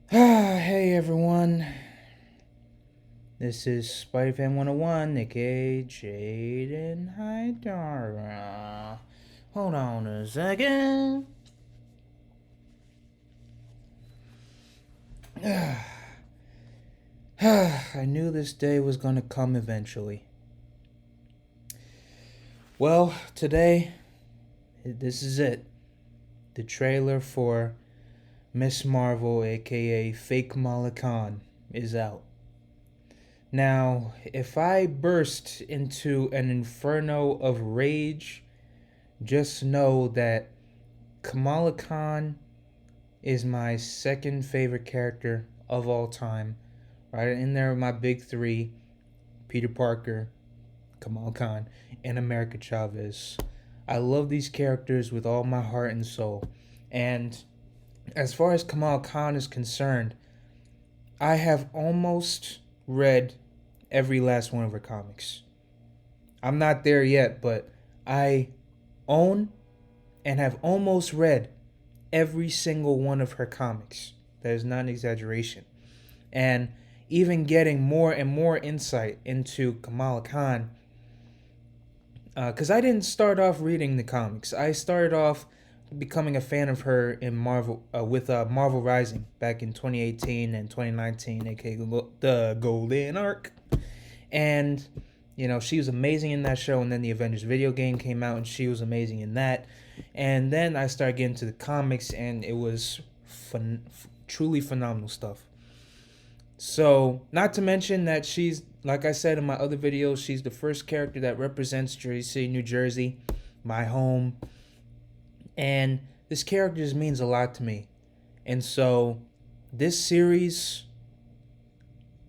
Hey everyone, this is Spider-Fan 101, aka Jaden Hydara. Hold on a second. I knew this day was gonna come eventually. Well, today, this is it. The trailer for Ms.Marvel, aka Fake Kamala Khan, is out. Now, if I burst into an inferno of rage, just know that Kamala Khan is my second favorite character of all time. Right in there with my big three: Peter Parker, Kamala Khan, and America Chavez. I love these characters with all my heart and soul. And as far as Kamala Khan is concerned, I have almost read every last one of her comics. I'm not there yet, but I own and have almost read every single one of her comics. That is not an exaggeration. And even getting more and more insight into Kamala Khan, because I didn't start off reading the comics. I started off becoming a fan of her in Marvel with Marvel Rising back in 2018 and 2019, aka the Golden Arc. And she was amazing in that show, and then the Avengers video game came out and she was amazing in that. And then I started getting to the comics, and it was truly phenomenal stuff. So, not to mention that she's, like I said in my other videos, she's the first character that represents Jersey City, New Jersey, my home. And this character just means a lot to me. And so, this series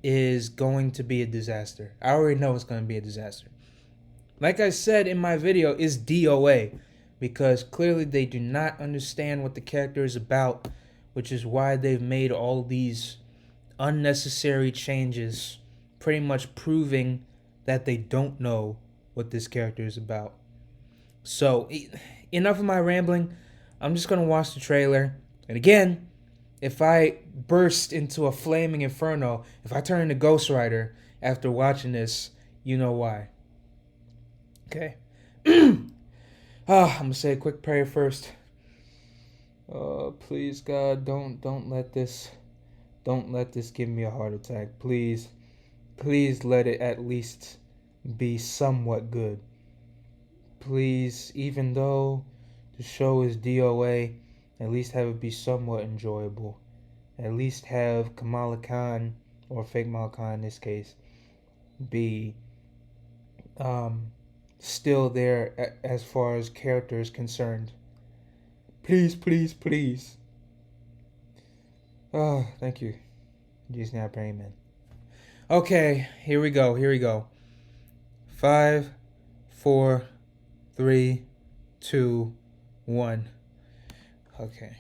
is going to be a disaster. I already know it's going to be a disaster. Like I said in my video, it's DOA, because clearly they do not understand what the character is about, which is why they've made all these unnecessary changes, pretty much proving that they don't know what this character is about. So, enough of my rambling. I'm just going to watch the trailer. And again, if I burst into a flaming inferno, if I turn into Ghost Rider after watching this, you know why. Okay. I'm going to say a quick prayer first. Please, God, don't let this give me a heart attack. Please let it at least be somewhat good. Please, even though the show is DOA, at least have it be somewhat enjoyable. At least have Kamala Khan, or fake Kamala Khan in this case, be still there as far as character is concerned. Please. Thank you. Jesus name I pray, amen. Okay, here we go. 5, 4, 3, 2, 1. Okay.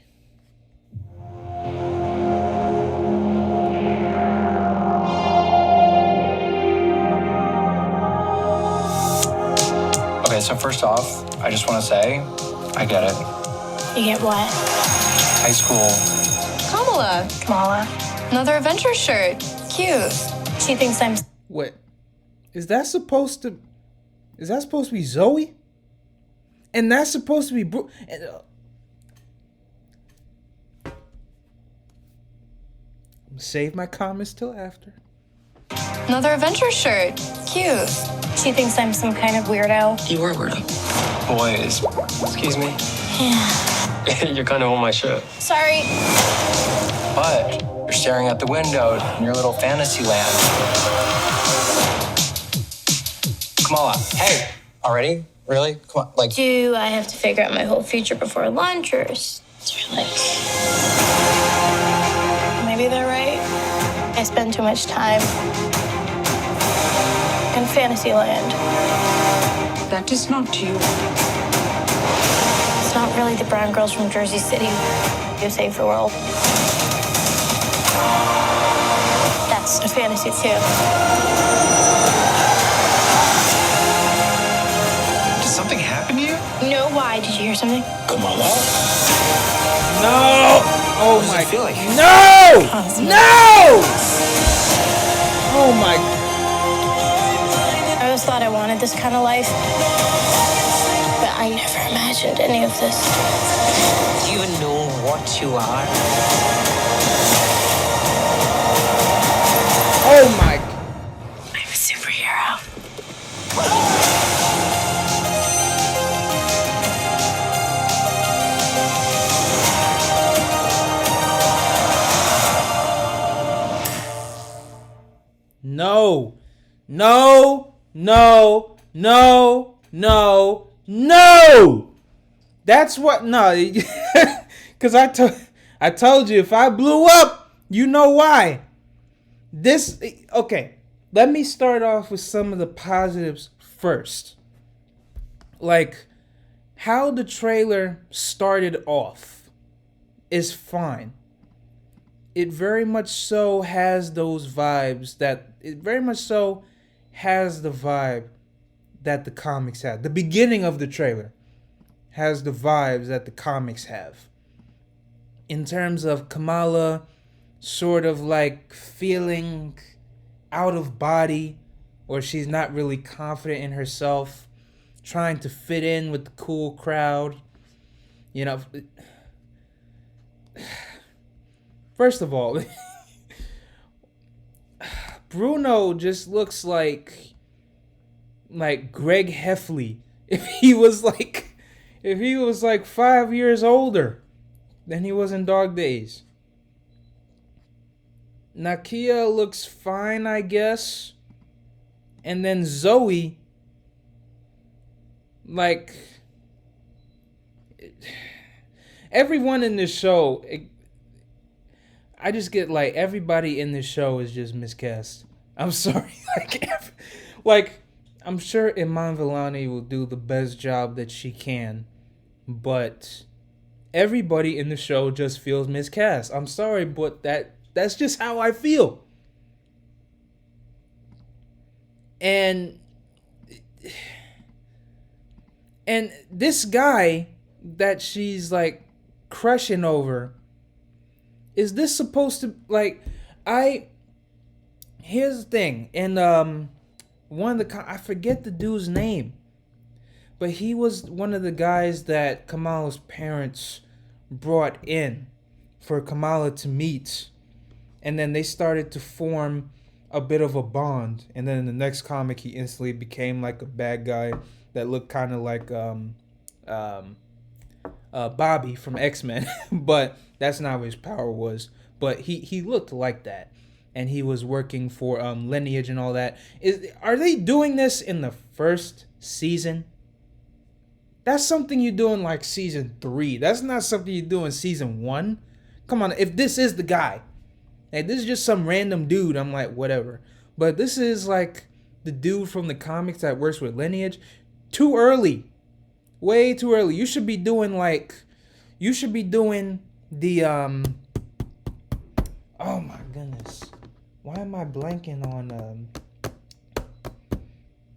Okay, so first off, I just want to say, I get it. You get what? High school. Kamala. Another Avenger shirt. Cute. She thinks I'm... Wait. Is that supposed to be Zoe? And that's supposed to be save my comments till after. Another Avenger shirt. Cute. She thinks I'm some kind of weirdo. You are a weirdo. Boys. Excuse me? Yeah. You're kind of on my ship. Sorry. But you're staring out the window in your little fantasy land. Kamala, hey. Already? Really? Come on, Do I have to figure out my whole future before lunch, or is there maybe they're right? I spend too much time in fantasy land. That is not you. It's not really the brown girls from Jersey City who save the world. That's a fantasy too. Did something happen to you? No, why? Did you hear something? Kamala? No! Oh my feeling? No! No! Oh my. I always thought I wanted this kind of life, but I never imagined any of this. Do you know what you are? Oh my. I'm a superhero. No. No. No. No. No. No. That's what. No. Because I told you if I blew up, you know why. This. Okay. Let me start off with some of the positives first. Like, how the trailer started off is fine. It very much so has those vibes that it very much so has the vibe that the comics have. The beginning of the trailer has the vibes that the comics have. In terms of Kamala sort of like feeling out of body, or she's not really confident in herself, trying to fit in with the cool crowd. You know, first of all, Bruno just looks like Greg Heffley if he was like 5 years older than he was in Dog Days. Nakia looks fine, I guess. And then Zoe, like, everyone in this show, I just get like everybody in this show is just miscast. I'm sorry, like I'm sure Iman Vellani will do the best job that she can, but everybody in the show just feels miscast. I'm sorry, but that's just how I feel. And this guy that she's like crushing over, is this supposed to like here's the thing, and one of the I forget the dude's name, but he was one of the guys that Kamala's parents brought in for Kamala to meet, and then they started to form a bit of a bond, and then in the next comic he instantly became like a bad guy that looked kind of like Bobby from X-Men, but that's not what his power was. But he looked like that, and he was working for Lineage and all that. Are they doing this in the first season? That's something you do in like season 3. That's not something you do in season 1. Come on, if this is the guy, and this is just some random dude, I'm like, whatever. But this is like the dude from the comics that works with Lineage. Too early. Way too early. You should be doing the oh my goodness. Why am I blanking on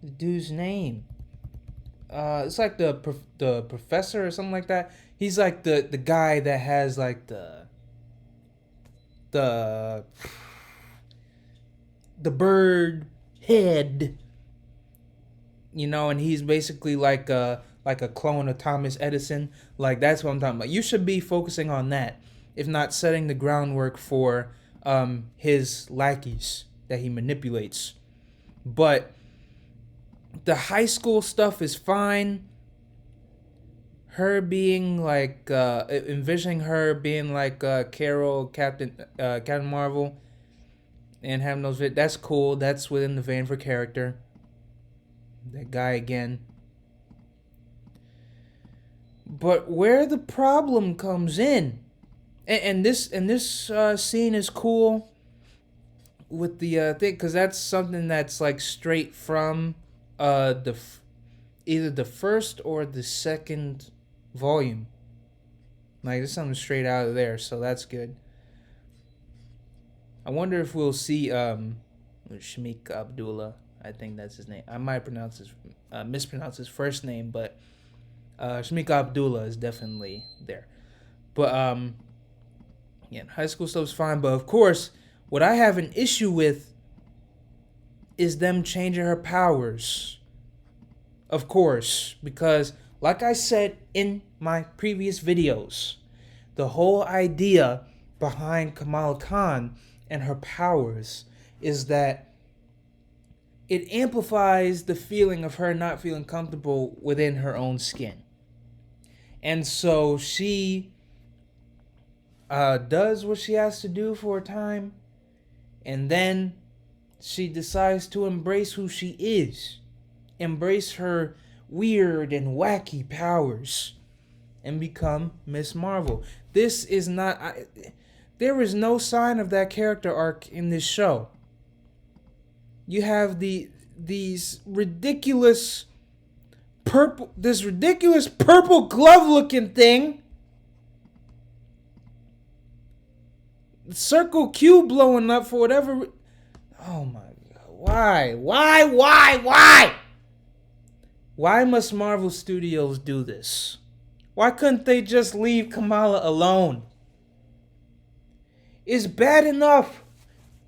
the dude's name? It's like the professor or something like that. He's like the guy that has like the bird head, you know, and he's basically like a clone of Thomas Edison. Like, that's what I'm talking about. You should be focusing on that, if not setting the groundwork for his lackeys that he manipulates. But the high school stuff is fine. Her being like envisioning her being like Carol, Captain Marvel, and having those that's cool. That's within the vein for character. That guy again. But where the problem comes in, and this scene is cool with the thing, because that's something that's like straight from either the first or the second volume. Like, there's something straight out of there, so that's good. I wonder if we'll see Shamik Abdullah. I think that's his name. I might mispronounce his first name, but Shamik Abdullah is definitely there. But Yeah, high school stuff's fine, but of course, what I have an issue with is them changing her powers. Of course, because like I said in my previous videos, the whole idea behind Kamala Khan and her powers is that it amplifies the feeling of her not feeling comfortable within her own skin. And so she does what she has to do for a time, and then she decides to embrace who she is, embrace her weird and wacky powers, and become Ms. Marvel. This is not... there is no sign of that character arc in this show. You have these ridiculous purple glove looking thing, circle Q blowing up for whatever. Oh my god! Why must Marvel Studios do this? Why couldn't they just leave Kamala alone? It's bad enough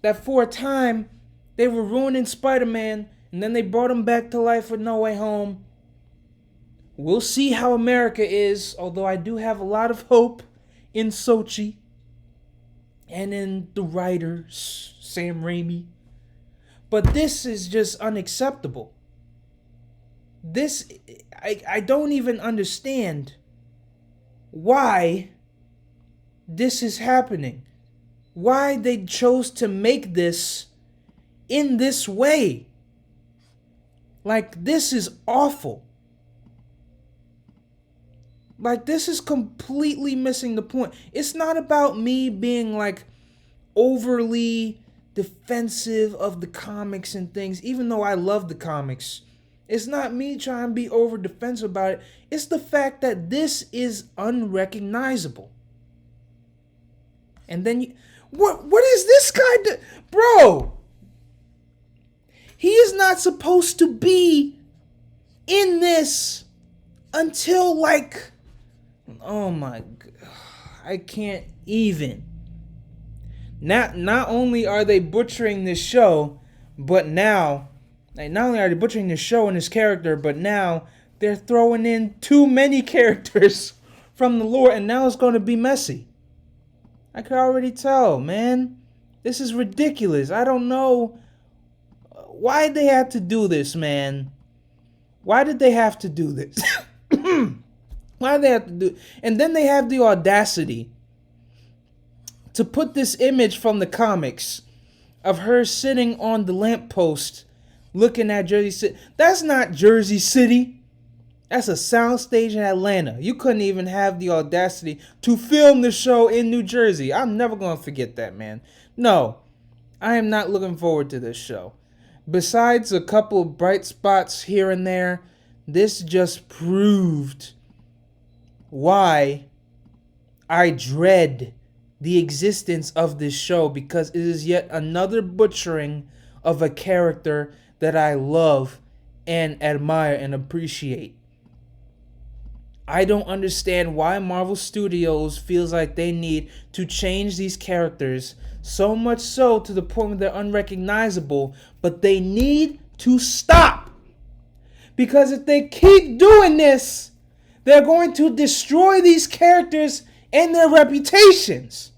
that for a time they were ruining Spider-Man, and then they brought him back to life with No Way Home. We'll see how America is, although I do have a lot of hope in Sochi and in the writers, Sam Raimi. But this is just unacceptable. I don't even understand why this is happening. Why they chose to make this in this way. Like, this is awful. Like, this is completely missing the point. It's not about me being, like, overly defensive of the comics and things, even though I love the comics. It's not me trying to be over defensive about it. It's the fact that this is unrecognizable. And then what is this guy do? Bro, he is not supposed to be in this until, like, oh my god, I can't even. Not only are they butchering this show, but now, like, not only are they butchering this show and this character, but now they're throwing in too many characters from the lore, and now it's going to be messy. I could already tell, man. This is ridiculous. I don't know why they had to do this, man. Why did they have to do this? Why did they have to do? And then they have the audacity to put this image from the comics of her sitting on the lamppost looking at Jersey City. That's not Jersey City. That's a soundstage in Atlanta. You couldn't even have the audacity to film the show in New Jersey. I'm never going to forget that, man. No, I am not looking forward to this show. Besides a couple of bright spots here and there, this just proved why I dread the existence of this show, because it is yet another butchering of a character that I love and admire and appreciate. I don't understand why Marvel Studios feels like they need to change these characters, so much so to the point where they're unrecognizable, but they need to stop. Because if they keep doing this, they're going to destroy these characters and their reputations.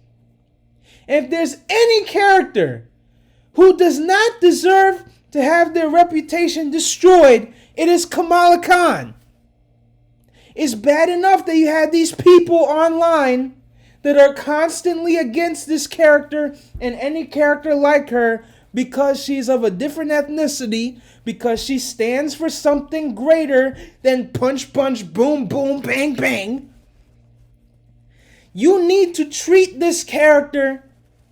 And if there's any character who does not deserve to have their reputation destroyed, it is Kamala Khan. It's bad enough that you had these people online that are constantly against this character and any character like her because she's of a different ethnicity, because she stands for something greater than punch, punch, boom, boom, bang, bang. You need to treat this character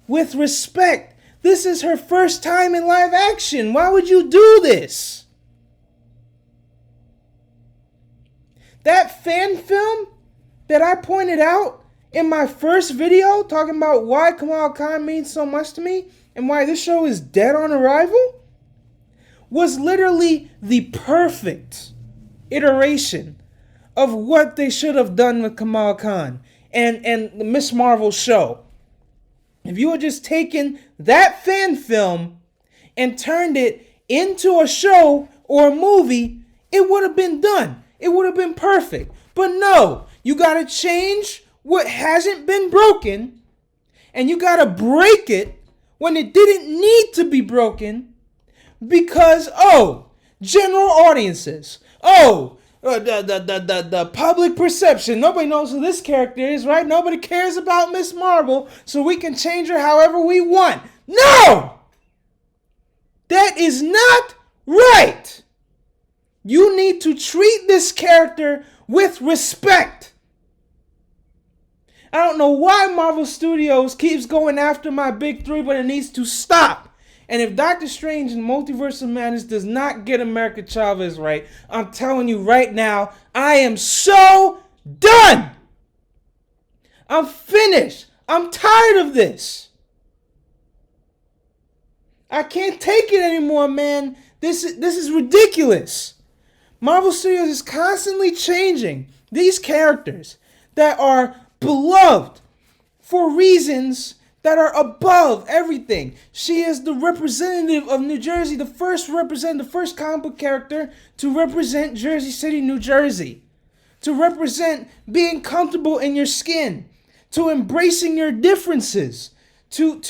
with respect. This is her first time in live action. Why would you do this? That fan film that I pointed out in my first video talking about why Kamala Khan means so much to me and why this show is dead on arrival was literally the perfect iteration of what they should have done with Kamala Khan and the Ms. Marvel show. If you had just taken that fan film and turned it into a show or a movie, it would have been done. It would have been perfect. But no, you got to change what hasn't been broken, and you got to break it when it didn't need to be broken because, general audiences. The public perception. Nobody knows who this character is, right? Nobody cares about Ms. Marvel, so we can change her however we want. No! That is not right. You need to treat this character with respect. I don't know why Marvel Studios keeps going after my big three, but it needs to stop. And if Doctor Strange and Multiverse of Madness does not get America Chavez right, I'm telling you right now, I am so done. I'm finished. I'm tired of this. I can't take it anymore, man. This is ridiculous. Marvel Studios is constantly changing these characters that are beloved for reasons that are above everything. She is the representative of New Jersey, the first comic book character to represent Jersey City, New Jersey, to represent being comfortable in your skin, to embracing your differences, to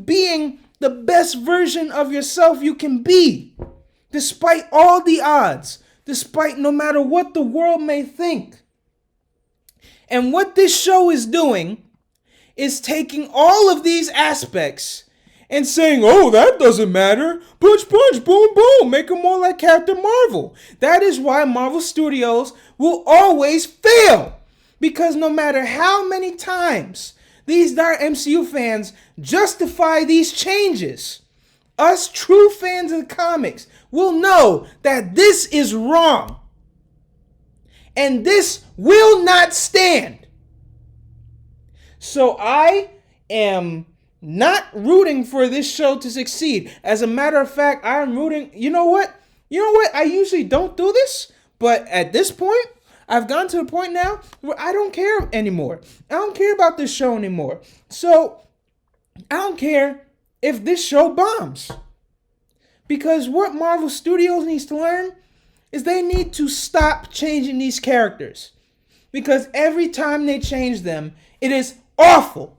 being the best version of yourself you can be, despite all the odds, despite no matter what the world may think. And what this show is doing is taking all of these aspects and saying, oh, that doesn't matter. Punch, punch, boom, boom. Make them more like Captain Marvel. That is why Marvel Studios will always fail. Because no matter how many times these MCU fans justify these changes, us true fans of the comics will know that this is wrong. And this will not stand. So I am not rooting for this show to succeed. As a matter of fact, I'm rooting. You know what? I usually don't do this, but at this point, I've gotten to the point now where I don't care anymore. I don't care about this show anymore. So I don't care if this show bombs. Because what Marvel Studios needs to learn is they need to stop changing these characters. Because every time they change them, it is awful.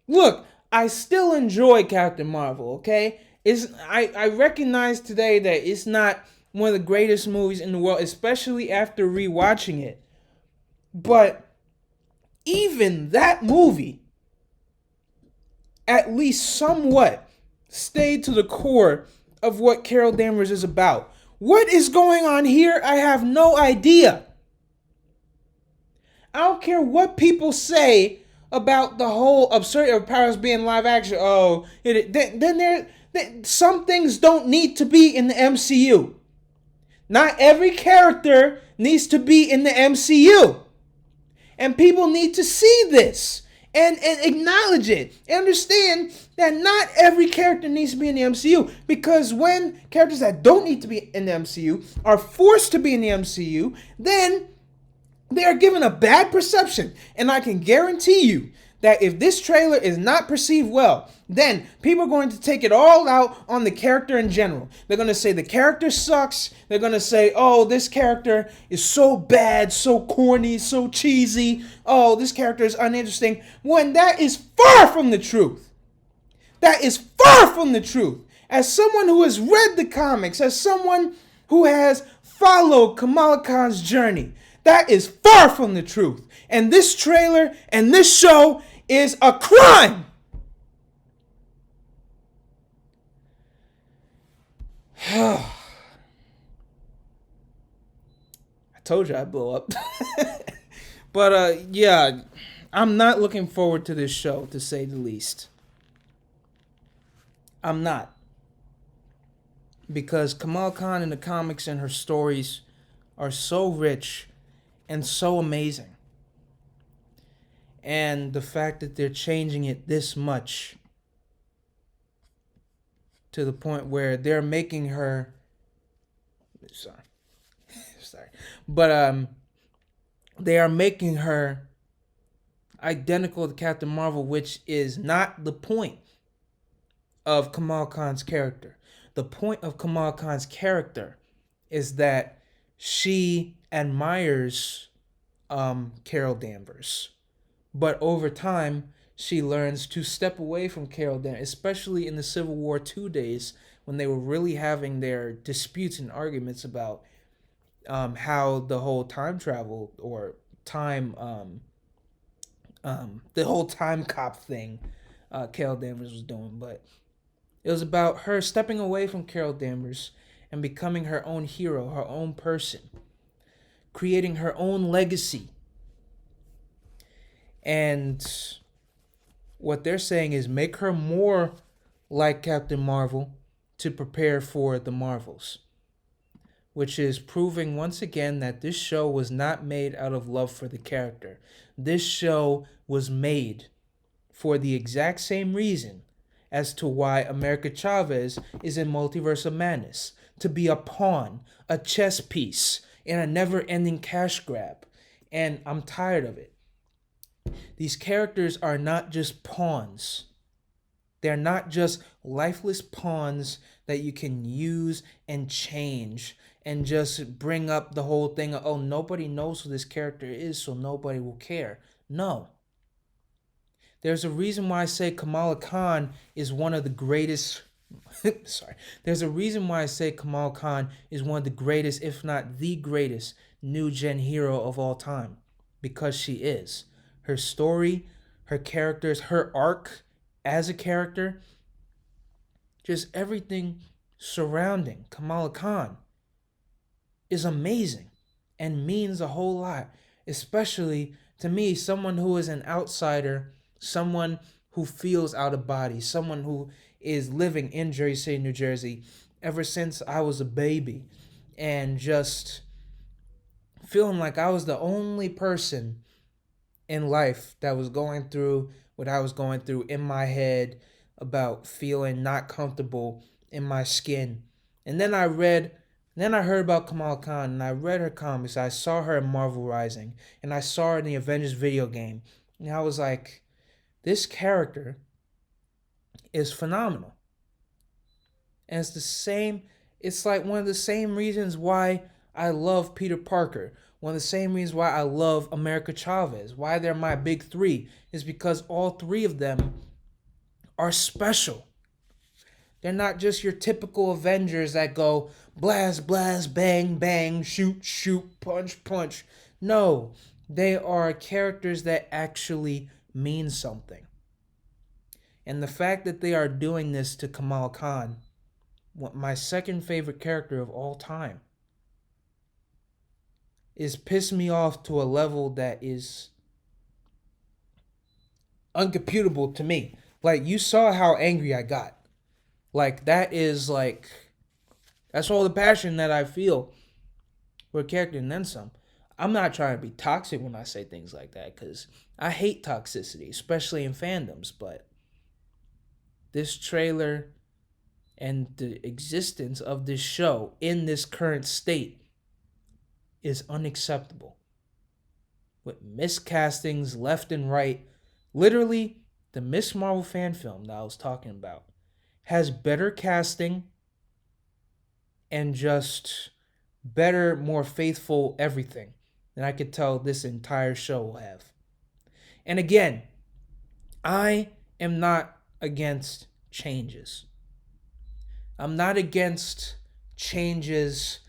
Look, I still enjoy Captain Marvel, okay? I recognize today that it's not one of the greatest movies in the world, especially after rewatching it. But even that movie, at least somewhat, stayed to the core of what Carol Danvers is about. What is going on here? I have no idea. I don't care what people say about the whole absurdity of powers being live action. Some things don't need to be in the MCU. Not every character needs to be in the MCU. And people need to see this and acknowledge it. Understand that not every character needs to be in the MCU. Because when characters that don't need to be in the MCU are forced to be in the MCU, then they are given a bad perception. And I can guarantee you that if this trailer is not perceived well, then people are going to take it all out on the character in general. They're going to say the character sucks. They're going to say, oh, this character is so bad, so corny, so cheesy. Oh, this character is uninteresting. When that is far from the truth. That is far from the truth. As someone who has read the comics, as someone who has followed Kamala Khan's journey, that is far from the truth. And this trailer and this show is a crime. I told you I'd blow up. But yeah, I'm not looking forward to this show, to say the least. I'm not. Because Kamala Khan in the comics and her stories are so rich and so amazing. And the fact that they're changing it this much to the point where they're making her sorry. But they are making her identical to Captain Marvel, which is not the point of Kamal Khan's character. The point of Kamal Khan's character is that she admires Carol Danvers, but over time she learns to step away from Carol Danvers, especially in the Civil War II days when they were really having their disputes and arguments about how the whole time travel or time the whole time cop thing Carol Danvers was doing. But it was about her stepping away from Carol Danvers and becoming her own hero, her own person, creating her own legacy. And what they're saying is make her more like Captain Marvel to prepare for the Marvels, which is proving once again that this show was not made out of love for the character. This show was made for the exact same reason as to why America Chavez is in Multiverse of Madness, to be a pawn, a chess piece, in a never-ending cash grab. And I'm tired of it. These characters are not just pawns. They're not just lifeless pawns that you can use and change and just bring up the whole thing of, oh, nobody knows who this character is, so nobody will care. No. There's a reason why I say Kamala Khan is one of the greatest. There's a reason why I say Kamal Khan is one of the greatest, if not the greatest, new gen hero of all time. Because she is. Her story, her characters, her arc as a character, just everything surrounding Kamala Khan is amazing and means a whole lot, especially to me, someone who is an outsider, someone who feels out of body, someone who is living in Jersey City, New Jersey ever since I was a baby, and just feeling like I was the only person in life that was going through what I was going through in my head about feeling not comfortable in my skin. And then I heard about Kamala Khan, and I read her comics. I saw her in Marvel Rising, and I saw her in the Avengers video game. And I was like, this character is phenomenal. And it's like one of the same reasons why I love Peter Parker. One of the same reasons why I love America Chavez. Why they're my big three is because all three of them are special. They're not just your typical Avengers that go blast, blast, bang, bang, shoot, shoot, punch, punch. No, they are characters that actually mean something. And the fact that they are doing this to Kamal Khan, my second favorite character of all time, is pissed me off to a level that is uncomputable to me. Like, you saw how angry I got. Like, that's all the passion that I feel for a character and then some. I'm not trying to be toxic when I say things like that, because I hate toxicity, especially in fandoms, but this trailer and the existence of this show in this current state is unacceptable. With miscastings left and right. Literally, the Ms. Marvel fan film that I was talking about has better casting and just better, more faithful everything than I could tell this entire show will have. And again, I am not against changes. I'm not against changes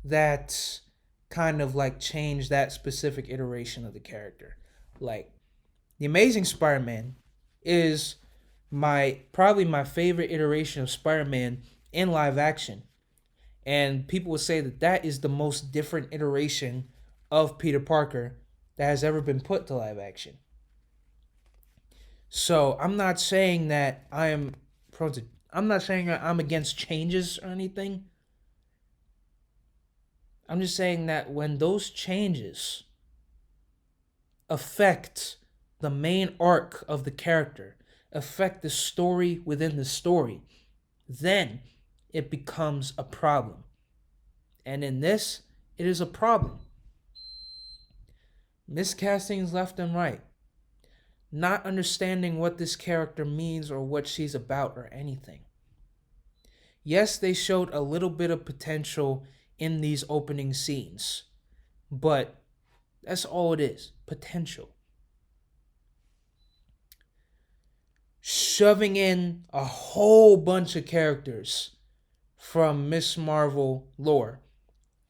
that kind of like change that specific iteration of the character. Like, The Amazing Spider-Man is probably my favorite iteration of Spider-Man in live action. And people would say that is the most different iteration of Peter Parker that has ever been put to live action. So I'm not saying that I'm not saying that I'm against changes or anything. I'm just saying that when those changes affect the main arc of the character, affect the story within the story, then it becomes a problem. And in this, it is a problem. Miscastings left and right. not understanding what this character means or what she's about or anything. Yes, they showed a little bit of potential in these opening scenes, but that's all it is, potential. Shoving in a whole bunch of characters from Ms. Marvel lore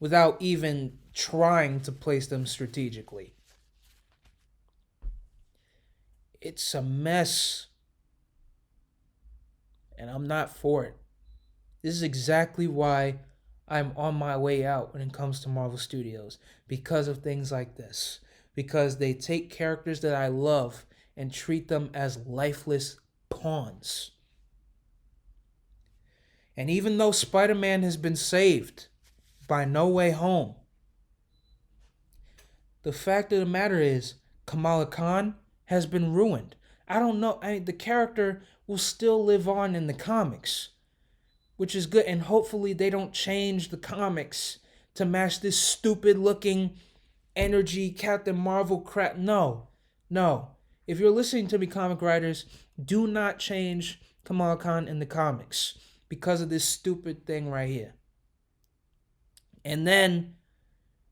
without even trying to place them strategically. It's a mess, and I'm not for it. This is exactly why I'm on my way out when it comes to Marvel Studios, because of things like this. Because they take characters that I love and treat them as lifeless pawns. And even though Spider-Man has been saved by No Way Home, the fact of the matter is Kamala Khan has been ruined. I don't know. The character will still live on in the comics, which is good. And hopefully they don't change the comics to match this stupid looking energy Captain Marvel crap. No. If you're listening to me, comic writers, do not change Kamala Khan in the comics because of this stupid thing right here. And then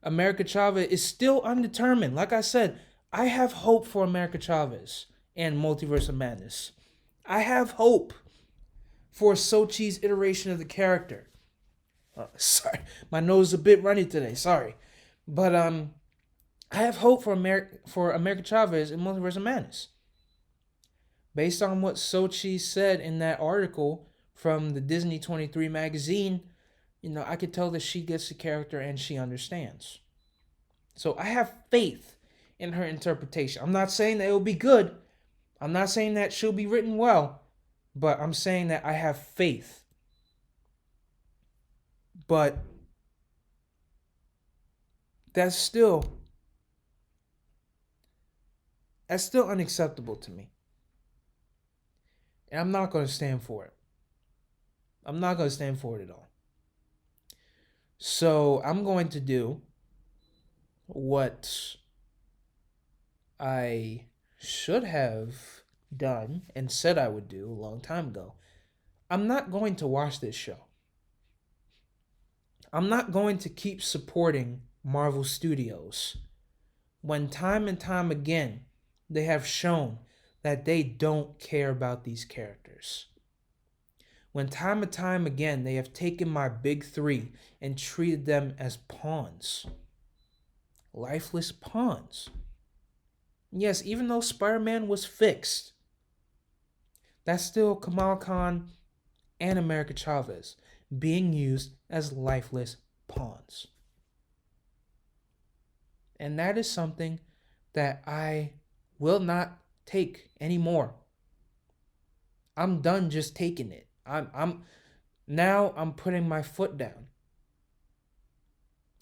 America Chavez is still undetermined. Like I said, I have hope for America Chavez and Multiverse of Madness. I have hope for Sochi's iteration of the character. Sorry, my nose is a bit runny today. Sorry, but I have hope for America Chavez and Multiverse of Madness. Based on what Sochi said in that article from the Disney 23 magazine, I could tell that she gets the character and she understands. So I have faith in her interpretation. I'm not saying that it will be good. I'm not saying that she'll be written well, but I'm saying that I have faith. But that's still unacceptable to me. And I'm not going to stand for it. I'm not going to stand for it at all. So I'm going to do what I should have done and said I would do a long time ago. I'm not going to watch this show. I'm not going to keep supporting Marvel Studios when time and time again they have shown that they don't care about these characters. When time and time again they have taken my big three and treated them as pawns. Lifeless pawns. Yes, even though Spider-Man was fixed, that's still Kamala Khan and America Chavez being used as lifeless pawns. And that is something that I will not take anymore. I'm done just taking it. I'm putting my foot down.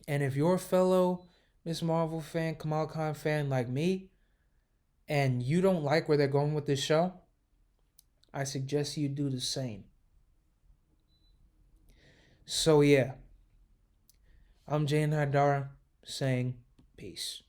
And if you're a fellow Ms. Marvel fan, Kamala Khan fan like me, and you don't like where they're going with this show, I suggest you do the same. So yeah, I'm Jane Haidara saying peace.